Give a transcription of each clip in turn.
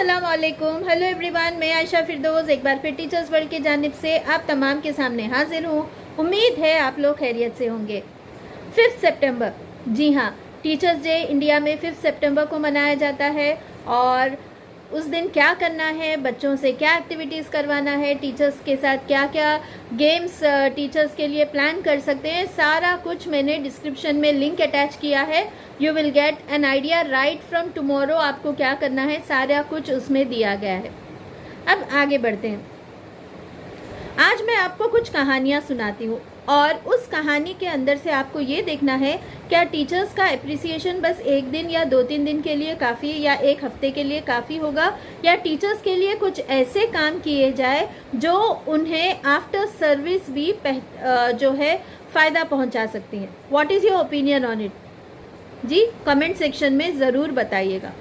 अस्सलाम वालेकुम, hello everyone. मैं आयशा फिरदौस एक बार फिर टीचर्स वर्ल्ड की जानिब से आप तमाम के सामने हाजिर हूँ। उम्मीद है आप लोग खैरियत से होंगे। 5 सितंबर, जी हाँ, टीचर्स डे इंडिया में 5 सितंबर को मनाया जाता है। और उस दिन क्या करना है, बच्चों से क्या एक्टिविटीज़ करवाना है, टीचर्स के साथ क्या क्या गेम्स टीचर्स के लिए प्लान कर सकते हैं, सारा कुछ मैंने डिस्क्रिप्शन में लिंक अटैच किया है। You will get an idea right from tomorrow. आपको क्या करना है सारा कुछ उसमें दिया गया है। अब आगे बढ़ते हैं। आज मैं आपको कुछ कहानियाँ सुनाती हूँ और उस कहानी के अंदर से आपको ये देखना है क्या टीचर्स का एप्रिसिएशन बस एक दिन या 2-3 दिन के लिए काफ़ी या एक हफ्ते के लिए काफ़ी होगा, या टीचर्स के लिए कुछ ऐसे काम किए जाए जो उन्हें आफ्टर सर्विस भी जो है फ़ायदा पहुंचा सकती हैं। What is your opinion on it जी, कमेंट सेक्शन में ज़रूर बताइएगा।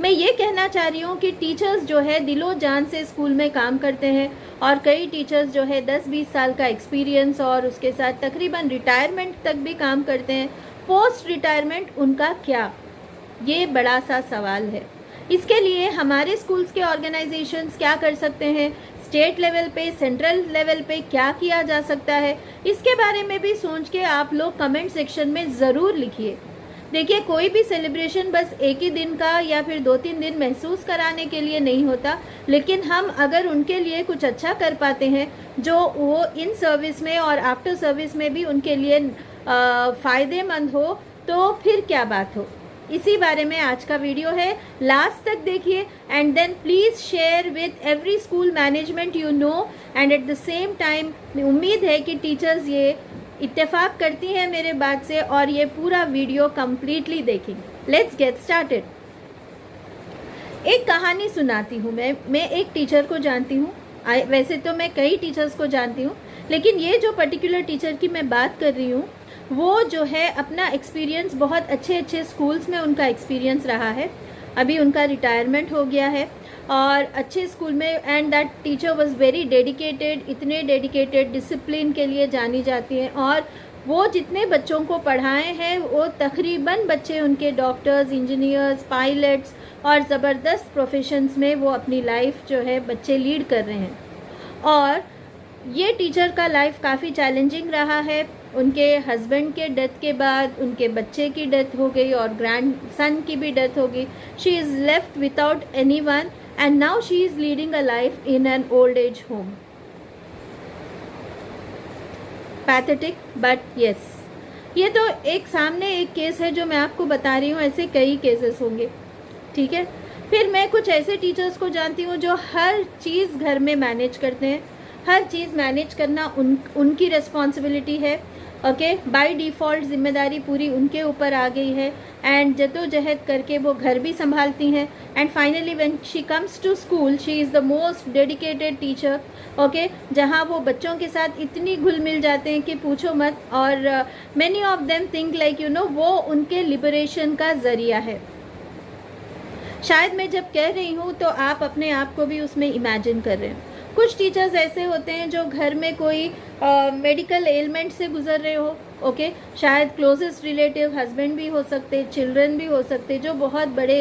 मैं ये कहना चाह रही हूँ कि टीचर्स जो है दिलो जान से स्कूल में काम करते हैं और कई टीचर्स जो है 10-20 साल का एक्सपीरियंस और उसके साथ तकरीबन रिटायरमेंट तक भी काम करते हैं। पोस्ट रिटायरमेंट उनका क्या, ये बड़ा सा सवाल है। इसके लिए हमारे स्कूल्स के ऑर्गेनाइजेशंस क्या कर सकते हैं, स्टेट लेवल पे, सेंट्रल लेवल पे क्या किया जा सकता है, इसके बारे में भी सोच के आप लोग कमेंट सेक्शन में ज़रूर लिखिए। देखिए, कोई भी सेलिब्रेशन बस एक ही दिन का या फिर 2-3 दिन महसूस कराने के लिए नहीं होता, लेकिन हम अगर उनके लिए कुछ अच्छा कर पाते हैं जो वो इन सर्विस में और आफ्टर सर्विस में भी उनके लिए फ़ायदेमंद हो, तो फिर क्या बात हो। इसी बारे में आज का वीडियो है, लास्ट तक देखिए and then please share with every school management you know. And at the same time उम्मीद है कि टीचर्स ये इत्तेफाक करती हैं मेरे बात से और ये पूरा वीडियो कम्प्लीटली देखेंगे। Let's get started. एक कहानी सुनाती हूँ। मैं एक टीचर को जानती हूँ। वैसे तो मैं कई टीचर्स को जानती हूँ, लेकिन ये जो पर्टिकुलर टीचर की मैं बात कर रही हूँ वो जो है अपना एक्सपीरियंस बहुत अच्छे स्कूल्स में उनका एक्सपीरियंस रहा है। अभी उनका रिटायरमेंट हो गया है और अच्छे स्कूल में, and that teacher was very dedicated, इतने डेडिकेटेड, डिसिप्लिन के लिए जानी जाती हैं। और वो जितने बच्चों को पढ़ाए हैं वो तकरीबन बच्चे उनके डॉक्टर्स, इंजीनियर्स, पायलट्स और ज़बरदस्त प्रोफेशंस में वो अपनी लाइफ जो है बच्चे लीड कर रहे हैं। और ये टीचर का लाइफ काफ़ी चैलेंजिंग रहा है। उनके हस्बैंड के डेथ के बाद उनके बच्चे की डेथ हो गई और ग्रैंड सन की भी डेथ हो गई। She is left without anyone and now she is leading a life in an old age home. Pathetic but yes, ये तो एक सामने एक केस है जो मैं आपको बता रही हूँ, ऐसे कई केसेस होंगे, ठीक है। फिर मैं कुछ ऐसे टीचर्स को जानती हूँ जो हर चीज़ घर में मैनेज करते हैं। हर चीज़ मैनेज करना उनकी रिस्पॉन्सिबिलिटी है। ओके, बाय डिफ़ॉल्ट जिम्मेदारी पूरी उनके ऊपर आ गई है एंड जद्दोजहद करके वो घर भी संभालती हैं। And finally when she comes to school she is the most dedicated teacher. Okay, जहाँ वो बच्चों के साथ इतनी घुल मिल जाते हैं कि पूछो मत। और many of them think like you know वो उनके लिबरेशन का ज़रिया है। शायद मैं जब कह रही हूँ तो आप अपने आप को भी उसमें इमेजिन कर रहे हैं। कुछ टीचर्स ऐसे होते हैं जो घर में कोई मेडिकल एलिमेंट से गुजर रहे हो। ओके, शायद क्लोजेस्ट रिलेटिव हस्बैंड भी हो सकते, चिल्ड्रन भी हो सकते, जो बहुत बड़े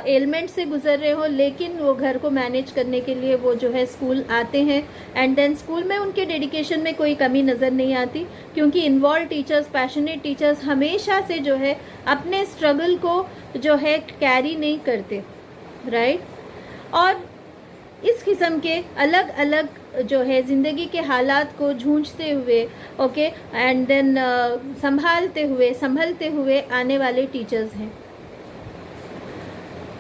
एलिमेंट से गुजर रहे हो, लेकिन वो घर को मैनेज करने के लिए वो जो है स्कूल आते हैं। एंड देन स्कूल में उनके डेडिकेशन में कोई कमी नज़र नहीं आती, क्योंकि इन्वॉल्व टीचर्स, पैशनेट टीचर्स हमेशा से जो है अपने स्ट्रगल को जो है कैरी नहीं करते, राइट। और इस किस्म के अलग अलग जो है ज़िंदगी के हालात को जूझते हुए, ओके, एंड देन संभलते हुए आने वाले टीचर्स हैं।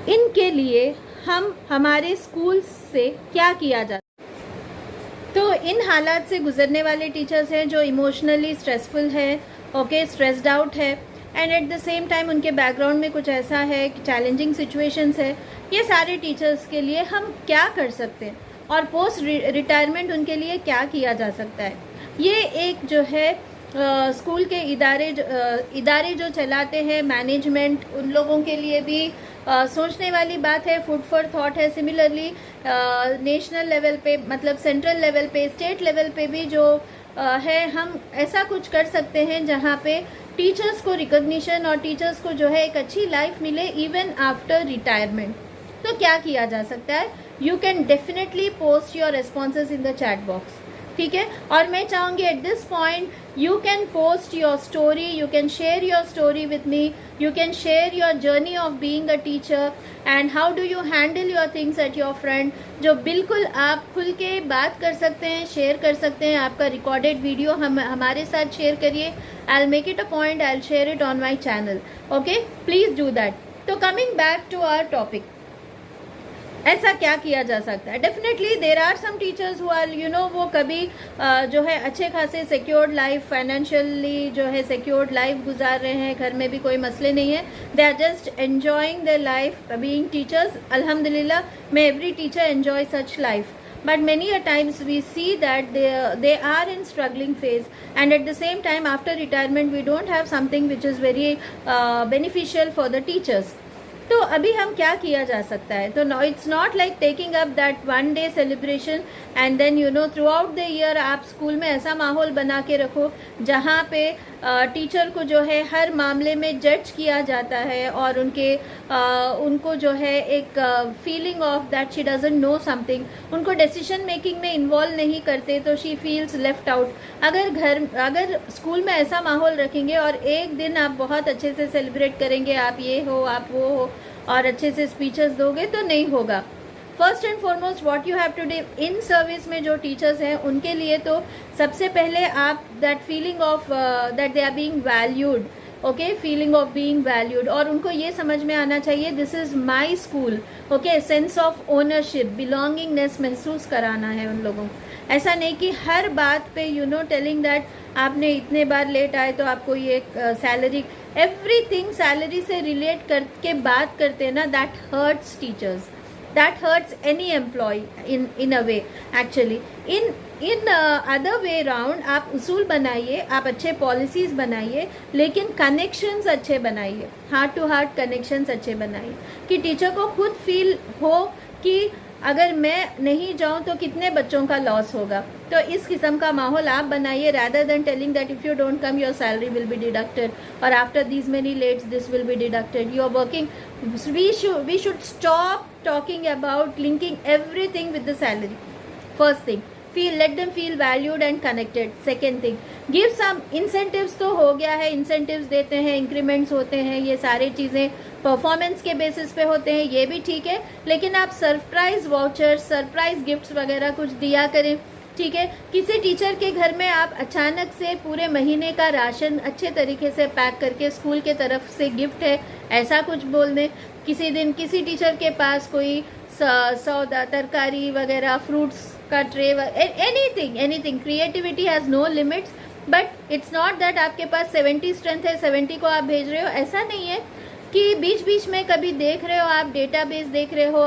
इनके लिए हमारे स्कूल से क्या किया जाता है, तो इन हालात से गुजरने वाले टीचर्स हैं जो इमोशनली स्ट्रेसफुल है, ओके, स्ट्रेस्ड आउट है, and at the same time उनके बैकग्राउंड में कुछ ऐसा है कि चैलेंजिंग सिचुएशंस है। ये सारे टीचर्स के लिए हम क्या कर सकते हैं और पोस्ट रिटायरमेंट उनके लिए क्या किया जा सकता है। ये एक जो है स्कूल के इदारे जो चलाते हैं, मैनेजमेंट, उन लोगों के लिए भी सोचने वाली बात है, फूड फॉर थॉट है। सिमिलरली नेशनल लेवल पे, मतलब सेंट्रल लेवल पे, स्टेट लेवल पे भी जो है, हम ऐसा कुछ कर सकते हैं जहाँ पे टीचर्स को रिकॉग्निशन और टीचर्स को जो है एक अच्छी लाइफ मिले इवन आफ्टर रिटायरमेंट। तो तो क्या किया जा सकता है, you can definitely post your responses in the chat box, ठीक है। और मैं चाहूँगी at this point you can post your story, you can share your story with me, you can share your journey of being a teacher and how do you handle your things at your friend, जो बिल्कुल आप खुल के बात कर सकते हैं, share कर सकते हैं। आपका रिकॉर्डेड वीडियो हमारे साथ शेयर करिए, I'll make it a point, I'll share it on my channel, okay, please do that। तो coming back to our topic, ऐसा क्या किया जा सकता है। Definitely there are some teachers who are वो कभी जो है अच्छे खासे सिक्योर्ड लाइफ, फाइनेंशियली जो है सिक्योर्ड लाइफ गुजार रहे हैं, घर में भी कोई मसले नहीं है, they are just enjoying their life being teachers. अल्हम्दुलिल्लाह, may every teacher enjoy such life, but many a times we see that they are in struggling phase, and at the same time after retirement we don't have something which is very beneficial for the teachers। तो अभी हम क्या किया जा सकता है, तो no it's not like taking up that one day celebration and then throughout the year आप स्कूल में ऐसा माहौल बना के रखो जहाँ पे टीचर को जो है हर मामले में जज किया जाता है और उनको जो है एक feeling of that she doesn't know something, उनको डिसीजन मेकिंग में इन्वॉल्व नहीं करते तो शी फील्स लेफ्ट आउट। अगर स्कूल में ऐसा माहौल रखेंगे और एक दिन आप बहुत अच्छे से सेलिब्रेट करेंगे, आप ये हो आप वो हो और अच्छे से स्पीचेस दोगे तो नहीं होगा। First and foremost what you have to do in service में जो टीचर्स हैं उनके लिए तो सबसे पहले आप that feeling of that they are being valued, okay, feeling of being valued, और उनको ये समझ में आना चाहिए this is my school, okay, sense of ownership, belongingness महसूस कराना है उन लोगों को। ऐसा नहीं कि हर बात पे टेलिंग दैट आपने इतने बार लेट आए तो आपको ये सैलरी, एवरीथिंग सैलरी से रिलेट करके बात करते हैं ना, that hurts teachers, that hurts any employee in a way actually। in other way round आप उसूल बनाइए, आप अच्छे पॉलिसीज बनाइए, लेकिन कनेक्शंस अच्छे बनाइए, हार्ट टू हार्ट कनेक्शंस अच्छे बनाइए कि टीचर को खुद फील हो कि अगर मैं नहीं जाऊं तो कितने बच्चों का लॉस होगा। तो इस किस्म का माहौल आप बनाइए, rather than telling that if you don't come your salary will be deducted or after these many lates this will be deducted, you are working, we should stop talking about linking everything with the salary। First thing, let them feel valued and connected। Second thing, give some incentives। तो हो गया है, incentives देते हैं, increments होते हैं, ये सारी चीज़ें परफॉर्मेंस के बेसिस पे होते हैं, ये भी ठीक है, लेकिन आप सरप्राइज वाउचर्स, सरप्राइज गिफ्ट्स वगैरह कुछ दिया करें, ठीक है। किसी टीचर के घर में आप अचानक से पूरे महीने का राशन अच्छे तरीके से पैक करके स्कूल के तरफ से गिफ्ट है ऐसा कुछ बोल दें। किसी दिन किसी टीचर के पास कोई सौदा, तरकारी वगैरह, फ्रूट्स का tray, anything, creativity has no limits. But it's not that आपके पास 70 स्ट्रेंथ है, 70 को आप भेज रहे हो, ऐसा नहीं है कि बीच बीच में कभी देख रहे हो, आप डेटाबेस देख रहे हो,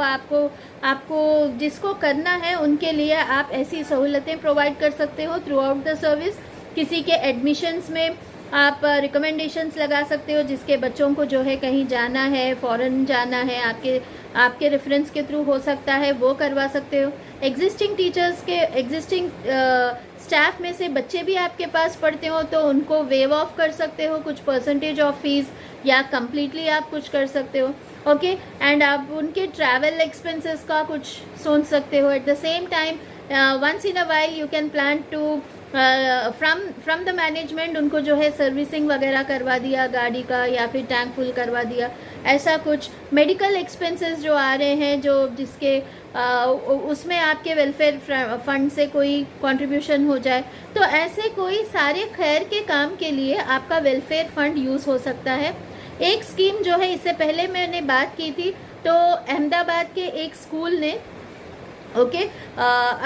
आपको जिसको करना है उनके लिए आप ऐसी सहूलतें प्रोवाइड कर सकते हो थ्रू आउट द सर्विस। किसी के एडमिशन्स में आप रिकमेंडेशंस लगा सकते हो, जिसके बच्चों को जो है कहीं जाना है, फॉरेन जाना है, आपके रेफरेंस के थ्रू हो सकता है, वो करवा सकते हो। एग्जिस्टिंग टीचर्स के, एग्जिस्टिंग स्टाफ में से बच्चे भी आपके पास पढ़ते हो तो उनको वेव ऑफ कर सकते हो कुछ परसेंटेज ऑफ फीस, या कम्प्लीटली आप कुछ कर सकते हो, ओके। एंड आप उनके ट्रैवल एक्सपेंसेस का कुछ सोच सकते हो। At the same time once in a while you can plan to from the management उनको जो है सर्विसिंग वगैरह करवा दिया गाड़ी का, या फिर टैंक फुल करवा दिया, ऐसा कुछ। मेडिकल एक्सपेंसेस जो आ रहे हैं, जो जिसके उसमें आपके वेलफेयर फंड से कोई कंट्रीब्यूशन हो जाए, तो ऐसे कोई सारे खैर के काम के लिए आपका वेलफेयर फंड यूज़ हो सकता है। एक स्कीम जो है, इससे पहले मैंने बात की थी, तो अहमदाबाद के एक स्कूल ने, ओके,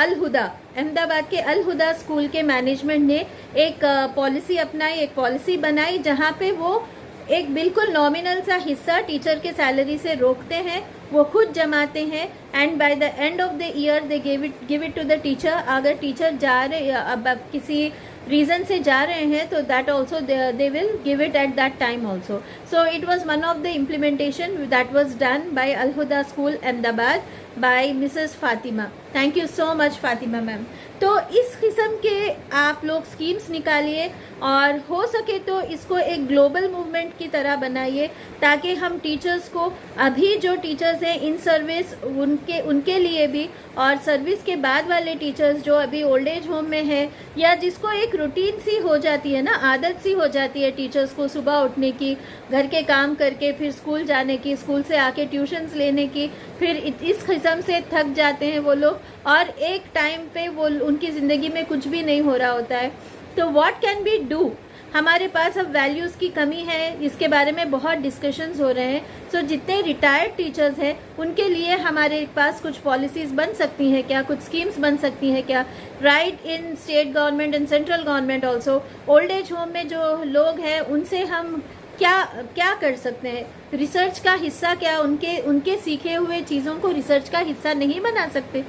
अल-हुदा, अहमदाबाद के अल-हुदा स्कूल के मैनेजमेंट ने एक पॉलिसी अपनाई, एक पॉलिसी बनाई जहाँ पे वो एक बिल्कुल नॉमिनल सा हिस्सा टीचर के सैलरी से रोकते हैं, वो खुद जमाते हैं, and by the end of the year they give it to the teacher. अगर टीचर जा रहे, अब किसी रीजन से जा रहे हैं, तो that also they will give it at that time also. So it was one of the implementation that was done by Al-Huda school Ahmedabad by Mrs. Fatima, thank you so much Fatima ma'am. तो इस किस्म के आप लोग स्कीम्स निकालिए और हो सके तो इसको एक ग्लोबल मूवमेंट की तरह बनाइए, ताकि हम टीचर्स को, अभी जो टीचर्स हैं इन सर्विस, उनके लिए भी, और सर्विस के बाद वाले टीचर्स जो अभी ओल्ड एज होम में हैं, या जिसको एक रूटीन सी हो जाती है ना, आदत सी हो जाती है टीचर्स को सुबह उठने की, घर के काम करके फिर स्कूल जाने की, स्कूल से आके ट्यूशन्स लेने की, फिर इस किस्म से थक जाते हैं वो लोग, और एक टाइम पे वो उनकी ज़िंदगी में कुछ भी नहीं हो रहा होता है। तो व्हाट कैन बी डू? हमारे पास अब वैल्यूज़ की कमी है, इसके बारे में बहुत डिस्कशंस हो रहे हैं। सो जितने रिटायर्ड टीचर्स हैं उनके लिए हमारे पास कुछ पॉलिसीज़ बन सकती हैं क्या, कुछ स्कीम्स बन सकती हैं क्या, right in state government and central government also. Old age home में जो लोग हैं उनसे हम क्या कर सकते हैं? रिसर्च का हिस्सा क्या, उनके सीखे हुए चीज़ों को रिसर्च का हिस्सा नहीं बना सकते?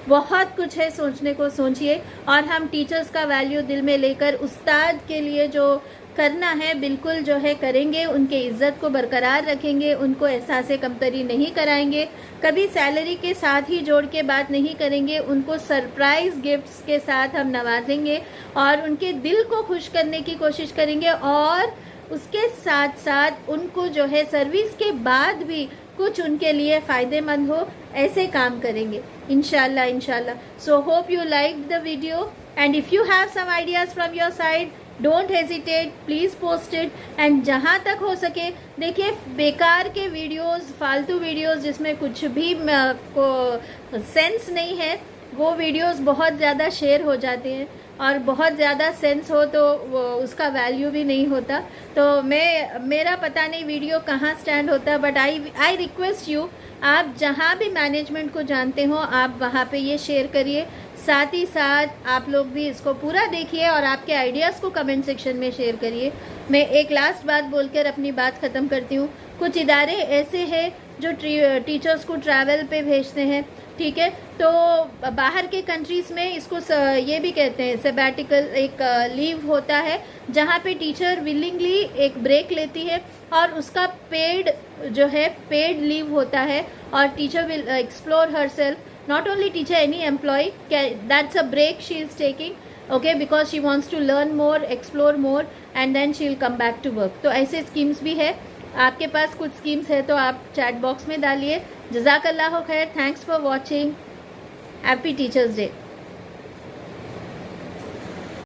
बहुत कुछ है सोचने को, सोचिए। और हम टीचर्स का वैल्यू दिल में लेकर उस्ताद के लिए जो करना है बिल्कुल जो है करेंगे, उनके इज्जत को बरकरार रखेंगे, उनको एहसास कमतरी नहीं कराएंगे, कभी सैलरी के साथ ही जोड़ के बात नहीं करेंगे, उनको सरप्राइज गिफ्ट्स के साथ हम नवाजेंगे और उनके दिल को खुश करने की कोशिश करेंगे, और उसके साथ साथ उनको जो है सर्विस के बाद भी कुछ उनके लिए फ़ायदेमंद हो, ऐसे काम करेंगे इंशाल्लाह। So hope you like the video, and if you have some ideas from your side, don't hesitate, please post it. And जहाँ तक हो सके देखिए, बेकार के वीडियोस, फालतू वीडियोस जिसमें कुछ भी को सेंस नहीं है, वो वीडियोस बहुत ज़्यादा शेयर हो जाते हैं, और बहुत ज़्यादा सेंस हो तो उसका वैल्यू भी नहीं होता। तो मेरा पता नहीं वीडियो कहाँ स्टैंड होता है, बट आई रिक्वेस्ट यू, आप जहाँ भी मैनेजमेंट को जानते हो आप वहाँ पे ये शेयर करिए। साथ ही साथ आप लोग भी इसको पूरा देखिए और आपके आइडियाज़ को कमेंट सेक्शन में शेयर करिए। मैं एक लास्ट बात बोलकर अपनी बात ख़त्म करती हूँ। कुछ इदारे ऐसे हैं जो टीचर्स को ट्रैवल पे भेजते हैं, ठीक है, तो बाहर के कंट्रीज़ में इसको ये भी कहते हैं सैबैटिकल, एक लीव होता है जहाँ पे टीचर विलिंगली एक ब्रेक लेती है और उसका पेड जो है पेड लीव होता है, और teacher will explore her self, not only teacher, any employee, that's a break she is taking, okay, because she wants to learn more, explore more, and then she will come back to work. तो ऐसे schemes भी है, आपके पास कुछ schemes है तो आप chat box में डालिए। जज़ाकल्लाह खैर, thanks for watching, happy teachers day.